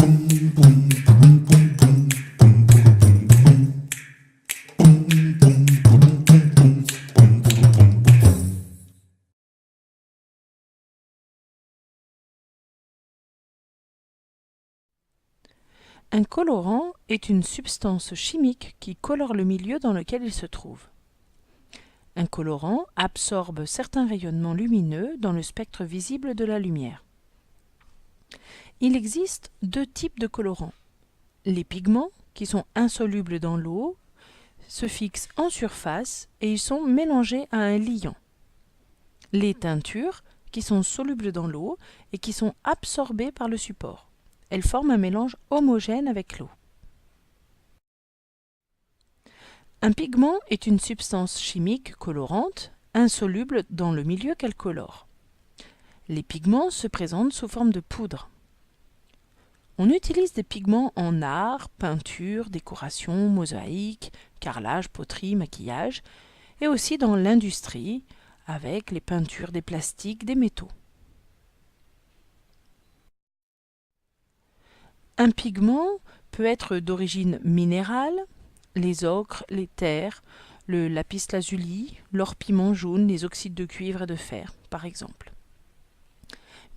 Un colorant est une substance chimique qui colore le milieu dans lequel il se trouve. Un colorant absorbe certains rayonnements lumineux dans le spectre visible de la lumière. Il existe deux types de colorants. Les pigments, qui sont insolubles dans l'eau, se fixent en surface et ils sont mélangés à un liant. Les teintures, qui sont solubles dans l'eau et qui sont absorbées par le support. Elles forment un mélange homogène avec l'eau. Un pigment est une substance chimique colorante, insoluble dans le milieu qu'elle colore. Les pigments se présentent sous forme de poudre. On utilise des pigments en art, peinture, décoration, mosaïque, carrelage, poterie, maquillage, et aussi dans l'industrie, avec les peintures des plastiques, des métaux. Un pigment peut être d'origine minérale, les ocres, les terres, le lapis-lazuli, l'or-piment jaune, les oxydes de cuivre et de fer, par exemple.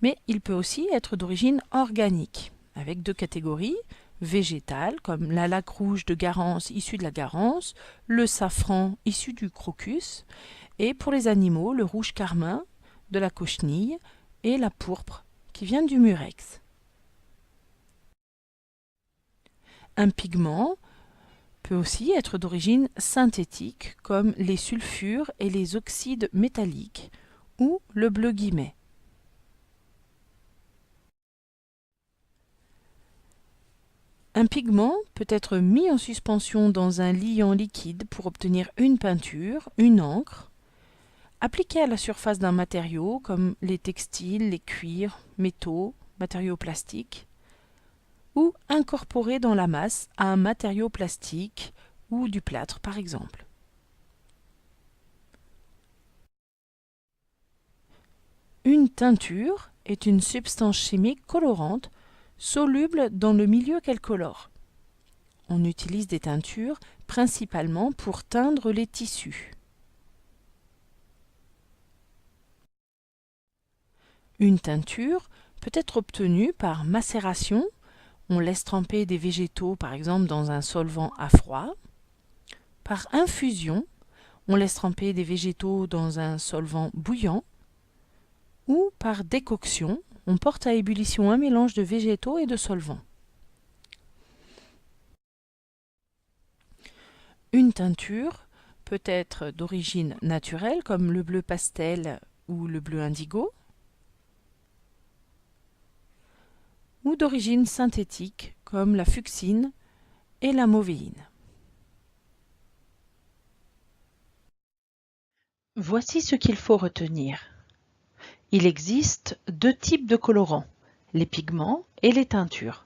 Mais il peut aussi être d'origine organique, avec deux catégories, végétales, comme la laque rouge de Garance issue de la Garance, le safran issu du crocus, et pour les animaux, le rouge carmin de la cochenille et la pourpre qui vient du murex. Un pigment peut aussi être d'origine synthétique, comme les sulfures et les oxydes métalliques, ou le bleu guimet. Un pigment peut être mis en suspension dans un liant liquide pour obtenir une peinture, une encre, appliquée à la surface d'un matériau comme les textiles, les cuirs, métaux, matériaux plastiques, ou incorporé dans la masse à un matériau plastique ou du plâtre par exemple. Une teinture est une substance chimique colorante soluble dans le milieu qu'elle colore. On utilise des teintures principalement pour teindre les tissus. Une teinture peut être obtenue par macération. On laisse tremper des végétaux, par exemple, dans un solvant à froid. Par infusion, on laisse tremper des végétaux dans un solvant bouillant. Ou par décoction, on porte à ébullition un mélange de végétaux et de solvants. Une teinture peut être d'origine naturelle, comme le bleu pastel ou le bleu indigo, ou d'origine synthétique, comme la fuchsine et la mauvéine. Voici ce qu'il faut retenir. Il existe deux types de colorants, les pigments et les teintures.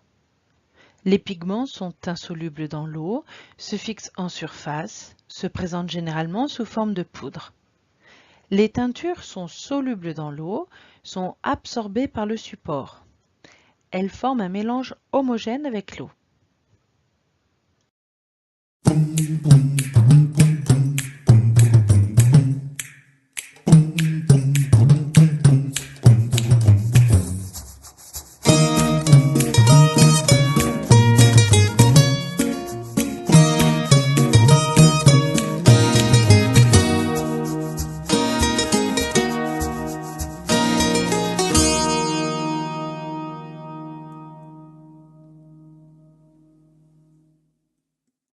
Les pigments sont insolubles dans l'eau, se fixent en surface, se présentent généralement sous forme de poudre. Les teintures sont solubles dans l'eau, sont absorbées par le support. Elles forment un mélange homogène avec l'eau.